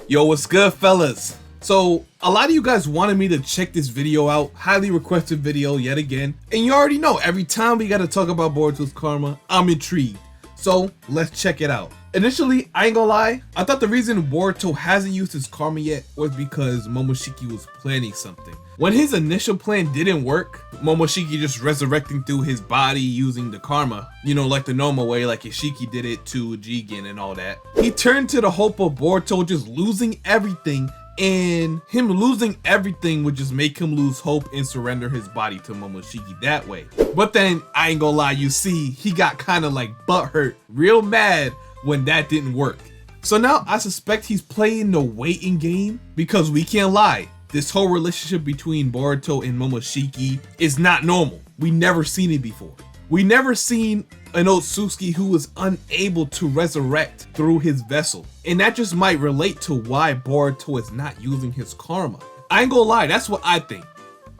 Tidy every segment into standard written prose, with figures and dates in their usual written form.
Yo, what's good, fellas? So a lot of you guys wanted me to check this video out, highly requested video yet again, and you already know every time we gotta talk about Boruto Karma, I'm intrigued. So let's check it out. Initially, I ain't gonna lie, I thought the reason Boruto hasn't used his karma yet was because Momoshiki was planning something. When his initial plan didn't work, Momoshiki just resurrecting through his body using the karma, you know, like the normal way, like Ishiki did it to Jigen and all that. He turned to the hope of Boruto just losing everything, and him losing everything would just make him lose hope and surrender his body to Momoshiki that way. But then, I ain't gonna lie, you see, he got kind of like butthurt, real mad when that didn't work. So now I suspect he's playing the waiting game, because we can't lie, this whole relationship between Boruto and Momoshiki is not normal. We never seen it before. We never seen an Otsutsuki who was unable to resurrect through his vessel. And that just might relate to why Boruto is not using his karma. I ain't gonna lie, that's what I think.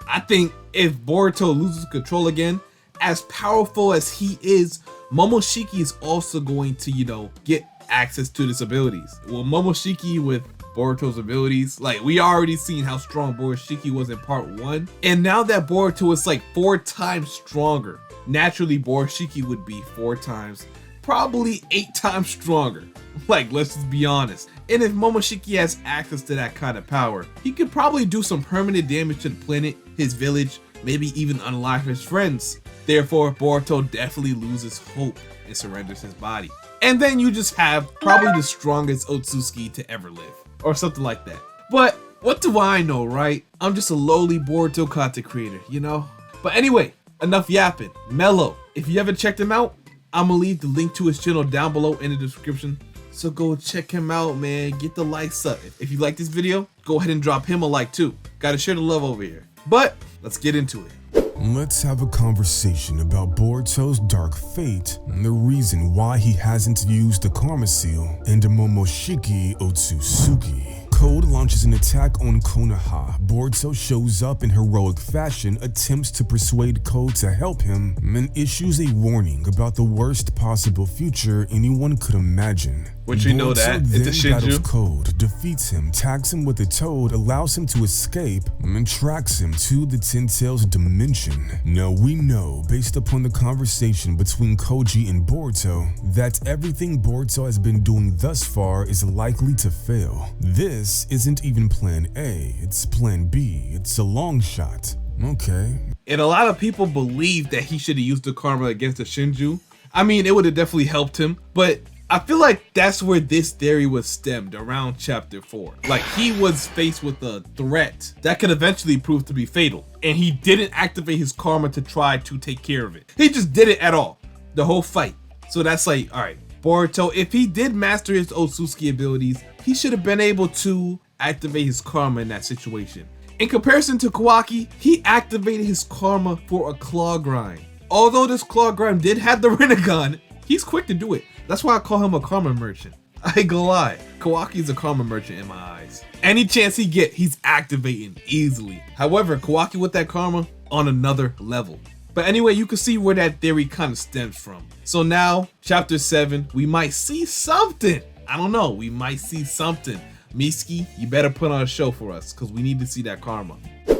I think if Boruto loses control again, as powerful as he is, Momoshiki is also going to, you know, get access to his abilities. Well, Momoshiki with Boruto's abilities, like we already seen how strong Momoshiki was in part 1, and now that Boruto is like 4 times stronger, naturally Momoshiki would be 4 times, probably 8 times stronger. Like, let's just be honest. And if Momoshiki has access to that kind of power, he could probably do some permanent damage to the planet, his village, maybe even unalive his friends. Therefore, Boruto definitely loses hope and surrenders his body. And then you just have probably the strongest Otsutsuki to ever live, or something like that. But what do I know, right? I'm just a lowly Boruto content creator, you know? But anyway, enough yapping. Mello, if you haven't checked him out, I'm gonna leave the link to his channel down below in the description. So go check him out, man. Get the likes up. If you like this video, go ahead and drop him a like too. Gotta share the love over here. But let's get into it. Let's have a conversation about Boruto's dark fate and the reason why he hasn't used the Karma Seal and Momoshiki Otsutsuki. Code launches an attack on Konoha. Boruto shows up in heroic fashion, attempts to persuade Code to help him, and issues a warning about the worst possible future anyone could imagine. Which we know that, it's a SHINJU. Code, defeats him, tags him with a toad, allows him to escape, and tracks him to the Ten Tails dimension. Now we know, based upon the conversation between Koji and Boruto, that everything Boruto has been doing thus far is likely to fail. This isn't even plan A, it's plan B, it's a long shot. Okay. And a lot of people believe that he should have used the karma against the SHINJU. I mean, it would have definitely helped him, but I feel like that's where this theory was stemmed around chapter 4. Like, he was faced with a threat that could eventually prove to be fatal, and he didn't activate his karma to try to take care of it. He just did it at all, the whole fight. So that's like, all right, Boruto, if he did master his Otsutsuki abilities, he should have been able to activate his karma in that situation. In comparison to Kawaki, he activated his karma for a claw grind. Although this claw grind did have the Rinnegan, he's quick to do it. That's why I call him a karma merchant. I ain't gonna lie, Kawaki's a karma merchant in my eyes. Any chance he get, he's activating easily. However, Kawaki with that karma, on another level. But anyway, you can see where that theory kind of stems from. So now, chapter 7, we might see something. I don't know, we might see something. Mitsuki, you better put on a show for us, because we need to see that karma.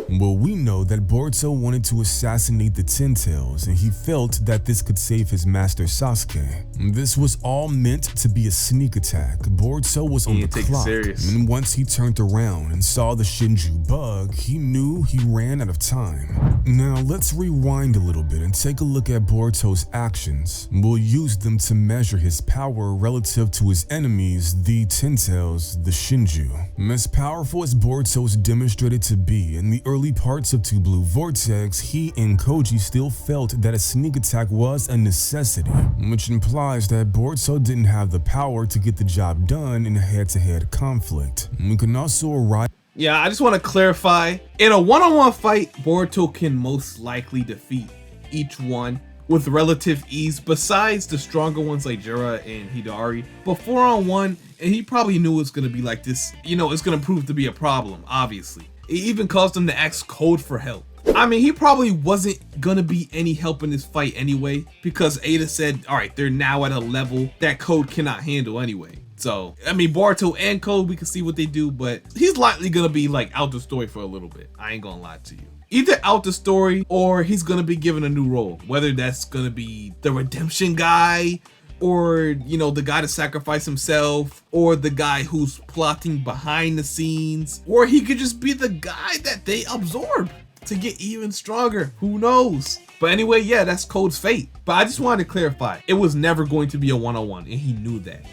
Well, we know that Boruto wanted to assassinate the Ten Tails, and he felt that this could save his master Sasuke. This was all meant to be a sneak attack. Boruto was on the clock, and once he turned around and saw the SHINJU bug, he knew he ran out of time. Now, let's rewind a little bit and take a look at Boruto's actions. We'll use them to measure his power relative to his enemies, the Ten Tails, the SHINJU. As powerful as Boruto's demonstrated to be in the early parts of Two Blue Vortex, he and Koji still felt that a sneak attack was a necessity, which implies that Boruto didn't have the power to get the job done in a head-to-head conflict. We can also arrive. Yeah, I just want to clarify, in a one-on-one fight, Boruto can most likely defeat each one with relative ease, besides the stronger ones like Jiraiya and Hidari. But 4-on-1, and he probably knew it was going to be like this, you know, it's going to prove to be a problem, obviously. It even caused him to ask Code for help. I mean, he probably wasn't gonna be any help in this fight anyway, because Ada said, all right, they're now at a level that Code cannot handle anyway. So, I mean, Boruto and Code, we can see what they do, but he's likely gonna be like out the story for a little bit. I ain't gonna lie to you. Either out the story or he's gonna be given a new role, whether that's gonna be the redemption guy, or, you know, the guy to sacrifice himself, or the guy who's plotting behind the scenes, or he could just be the guy that they absorb to get even stronger. Who knows? But anyway, yeah, that's Code's fate. But I just wanted to clarify, it was never going to be a one-on-one, and he knew that.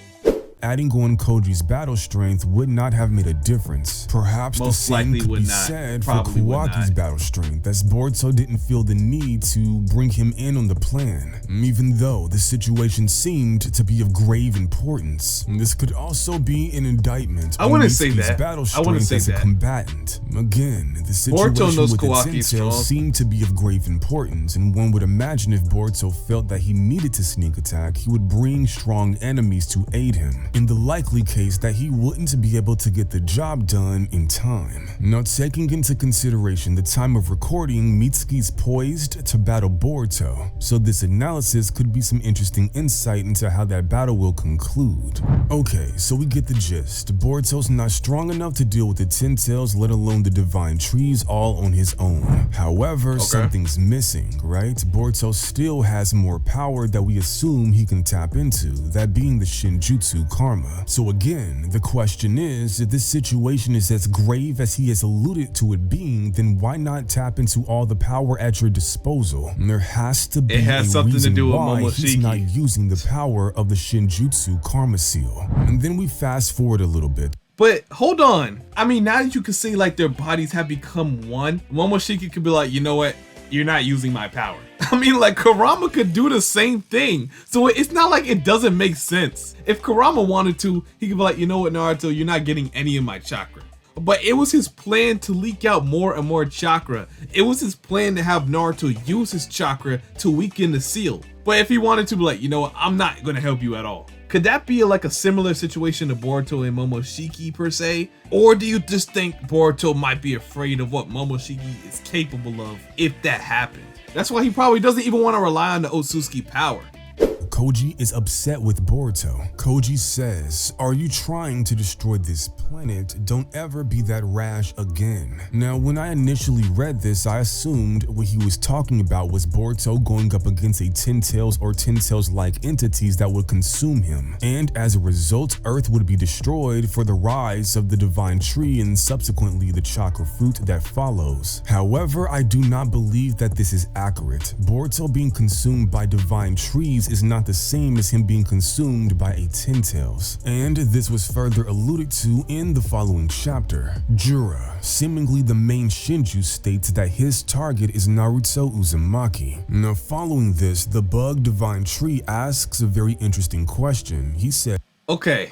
Adding on Koji's battle strength would not have made a difference. Perhaps the same could be said for Kawaki's battle strength, as Boruto didn't feel the need to bring him in on the plan, even though the situation seemed to be of grave importance. This could also be an indictment on Mitsuki's battle strength as a combatant. Again, the situation with its intel seemed to be of grave importance, and one would imagine if Boruto felt that he needed to sneak attack, he would bring strong enemies to aid him, in the likely case that he wouldn't be able to get the job done in time. Now, taking into consideration the time of recording, Mitsuki's poised to battle Boruto, so this analysis could be some interesting insight into how that battle will conclude. Okay, so we get the gist. Boruto's not strong enough to deal with the Ten Tails, let alone the Divine Trees, all on his own. However, something's missing, right? Boruto still has more power that we assume he can tap into, that being the SHINJUTSU Karma. So again, the question is, if this situation is as grave as he has alluded to it being, then why not tap into all the power at your disposal? And there has to be a reason why he's not using the power of the SHINJUTSU Karma Seal. And then we fast forward a little bit. But hold on. I mean, now that you can see like their bodies have become one, Momoshiki could be like, you know what? You're not using my power. I mean, like, Kurama could do the same thing. So it's not like it doesn't make sense. If Kurama wanted to, he could be like, you know what, Naruto, you're not getting any of my chakra. But it was his plan to leak out more and more chakra. It was his plan to have Naruto use his chakra to weaken the seal. But if he wanted to be like, you know what, I'm not gonna help you at all. Could that be like a similar situation to Boruto and Momoshiki per se? Or do you just think Boruto might be afraid of what Momoshiki is capable of if that happened? That's why he probably doesn't even want to rely on the Otsutsuki power. Koji is upset with Boruto. Koji says, "Are you trying to destroy this planet? Don't ever be that rash again." Now, when I initially read this, I assumed what he was talking about was Boruto going up against a Ten Tails or Ten Tails-like entities that would consume him, and as a result, Earth would be destroyed for the rise of the Divine Tree and subsequently the chakra fruit that follows. However, I do not believe that this is accurate. Boruto being consumed by Divine Trees is not the same as him being consumed by a Ten Tails, and this was further alluded to in the following chapter. Jura, seemingly the main Shinju, states that his target is Naruto Uzumaki. Now, following this, the bug Divine Tree asks a very interesting question. He said, okay,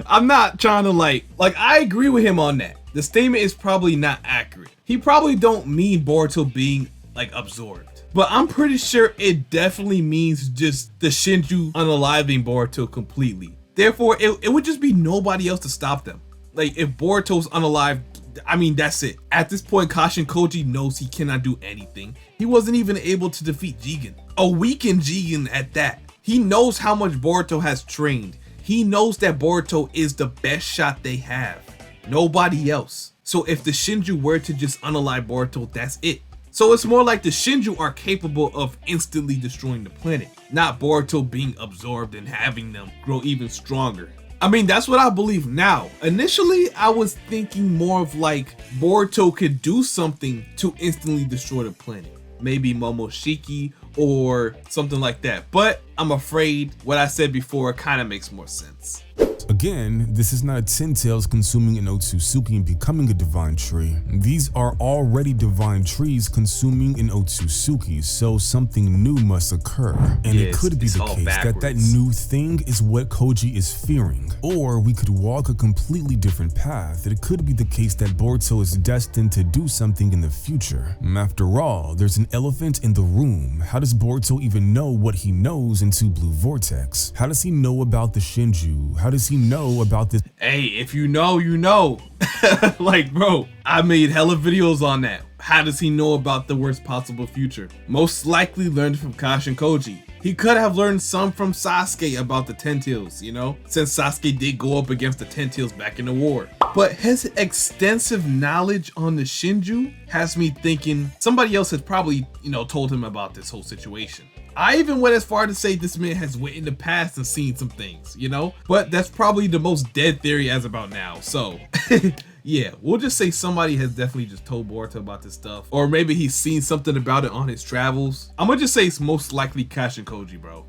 I'm not trying to like I agree with him on that. The statement is probably not accurate. He probably don't mean Boruto being like absorbed. But I'm pretty sure it definitely means just the Shinju unaliving Boruto completely. Therefore, it would just be nobody else to stop them. Like, if Boruto's unalived, I mean, that's it. At this point, Kashin Koji knows he cannot do anything. He wasn't even able to defeat Jigen. A weakened Jigen at that. He knows how much Boruto has trained. He knows that Boruto is the best shot they have. Nobody else. So if the Shinju were to just unalive Boruto, that's it. So it's more like the Shinju are capable of instantly destroying the planet, not Boruto being absorbed and having them grow even stronger. I mean, that's what I believe now. Initially, I was thinking more of like Boruto could do something to instantly destroy the planet. Maybe Momoshiki or something like that. But I'm afraid what I said before kind of makes more sense. Again, this is not a Ten Tails consuming an Otsutsuki and becoming a Divine Tree. These are already Divine Trees consuming an Otsutsuki, so something new must occur. And it could be the case that that new thing is what Koji is fearing. Or we could walk a completely different path. It could be the case that Boruto is destined to do something in the future. After all, there's an elephant in the room. How does Boruto even know what he knows in Two Blue Vortex? How does he know about the Shinju? How does he know about this? Hey, if you know, you know. Like, bro, I made hella videos on that. How does he know about the worst possible future? Most likely learned from Kashin Koji. He could have learned some from Sasuke about the Ten Tails, you know, since Sasuke did go up against the Ten Tails back in the war. But his extensive knowledge on the Shinju has me thinking somebody else has probably, you know, told him about this whole situation. I even went as far to say this man has went in the past and seen some things, you know, but that's probably the most dead theory as about now. So yeah, we'll just say somebody has definitely just told Boruto about this stuff, or maybe he's seen something about it on his travels. I'm gonna just say it's most likely Cash and Koji, bro.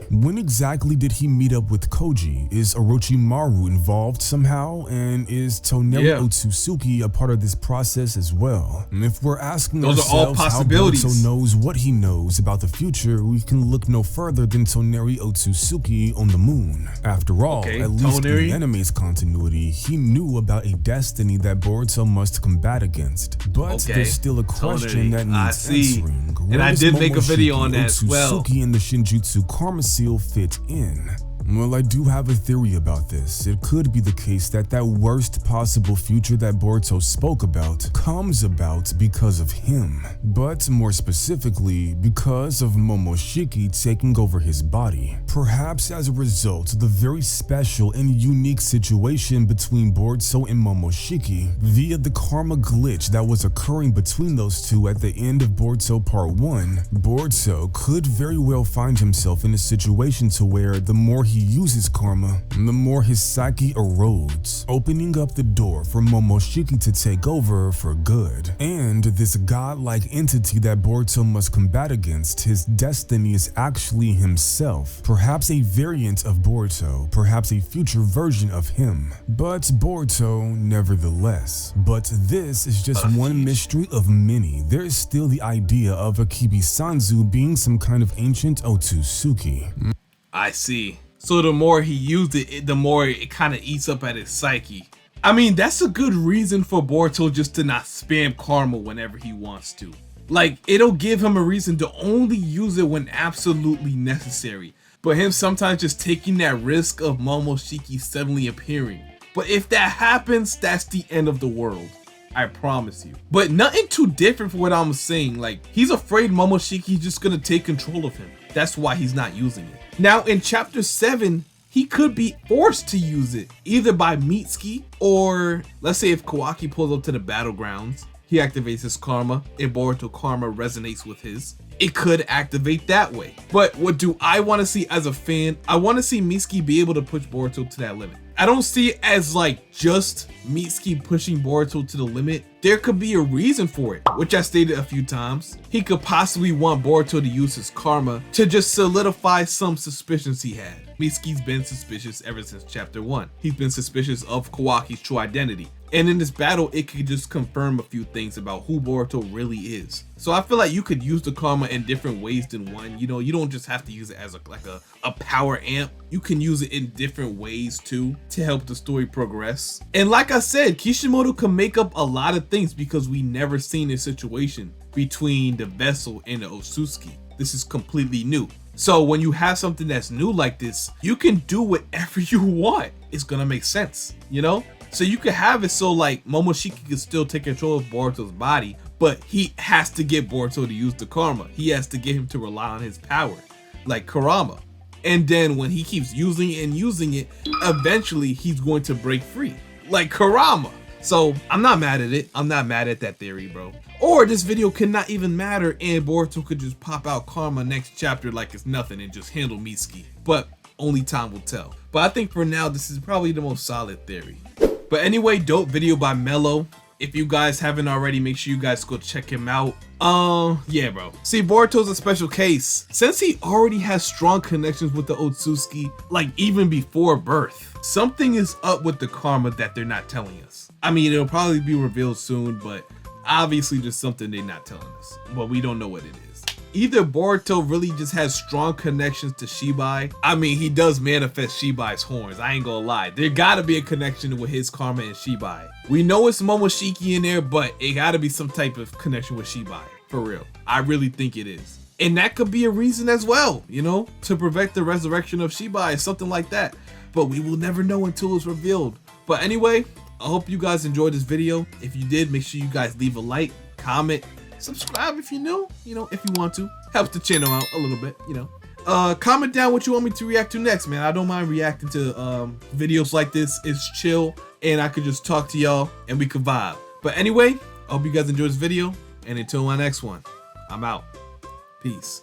When exactly did he meet up with Koji? Is Orochimaru involved somehow? And is Toneri Otsutsuki a part of this process as well? And if we're asking ourselves how Boruto knows what he knows about the future, we can look no further than Toneri Otsutsuki on the moon. After all, at least in the anime's continuity, he knew about a destiny that Boruto must combat against. But there's still a question that needs answering. And I did make a video on that as well. Otsutsuki and the Shinjutsu Karma seal fit in? Well, I do have a theory about this. It could be the case that that worst possible future that Boruto spoke about comes about because of him, but more specifically because of Momoshiki taking over his body. Perhaps as a result of the very special and unique situation between Boruto and Momoshiki via the karma glitch that was occurring between those two at the end of Boruto Part 1, Boruto could very well find himself in a situation to where the more he uses karma, the more his psyche erodes, opening up the door for Momoshiki to take over for good. And this godlike entity that Boruto must combat against, his destiny is actually himself, perhaps a variant of Boruto, perhaps a future version of him, but Boruto nevertheless. But this is just one mystery of many. There is still the idea of Akibi Sanzu being some kind of ancient Otsutsuki. I see. So the more he used it, the more it kind of eats up at his psyche. I mean, that's a good reason for Boruto just to not spam karma whenever he wants to. Like, it'll give him a reason to only use it when absolutely necessary. But him sometimes just taking that risk of Momoshiki suddenly appearing. But if that happens, that's the end of the world. I promise you. But nothing too different from what I'm saying. Like, he's afraid Momoshiki's just gonna take control of him. That's why he's not using it. Now in chapter 7, he could be forced to use it either by Mitsuki, or let's say if Kawaki pulls up to the battlegrounds, he activates his karma and Boruto Karma resonates with his. It could activate that way. But what do I want to see as a fan? I want to see Mitsuki be able to push Boruto to that limit. I don't see it as like just Mitsuki pushing Boruto to the limit. There could be a reason for it, which I stated a few times. He could possibly want Boruto to use his karma to just solidify some suspicions he had. Mitsuki's been suspicious ever since chapter 1. He's been suspicious of Kawaki's true identity. And in this battle, it could just confirm a few things about who Boruto really is. So I feel like you could use the karma in different ways than one. You know, you don't just have to use it as a power amp. You can use it in different ways too to help the story progress. And like I said, Kishimoto can make up a lot of things because we never seen a situation between the vessel and the Otsutsuki. This is completely new. So when you have something that's new like this, you can do whatever you want. It's gonna make sense, you know? So you could have it so like Momoshiki could still take control of Boruto's body, but he has to get Boruto to use the karma. He has to get him to rely on his power, like Kurama. And then when he keeps using it and using it, eventually he's going to break free, like Kurama. So I'm not mad at it. I'm not mad at that theory, bro. Or this video could not even matter and Boruto could just pop out karma next chapter like it's nothing and just handle Mitsuki. But only time will tell. But I think for now, this is probably the most solid theory. But anyway, dope video by Mello. If you guys haven't already, make sure you guys go check him out. Yeah, bro. See, Boruto's a special case. Since he already has strong connections with the Otsutsuki, like even before birth, something is up with the karma that they're not telling us. I mean, it'll probably be revealed soon, but obviously there's something they're not telling us, but we don't know what it is. Either Boruto really just has strong connections to Shibai. I mean, he does manifest Shibai's horns, I ain't gonna lie. There gotta be a connection with his karma and Shibai. We know it's Momoshiki in there, but it gotta be some type of connection with Shibai, for real. I really think it is. And that could be a reason as well, you know, to prevent the resurrection of Shibai, something like that. But we will never know until it's revealed. But anyway, I hope you guys enjoyed this video. If you did, make sure you guys leave a like, comment, subscribe if you're new, you know, if you want to. Helps the channel out a little bit, you know. Comment down what you want me to react to next, man. I don't mind reacting to videos like this. It's chill, and I could just talk to y'all, and we could vibe. But anyway, I hope you guys enjoyed this video, and until my next one, I'm out. Peace.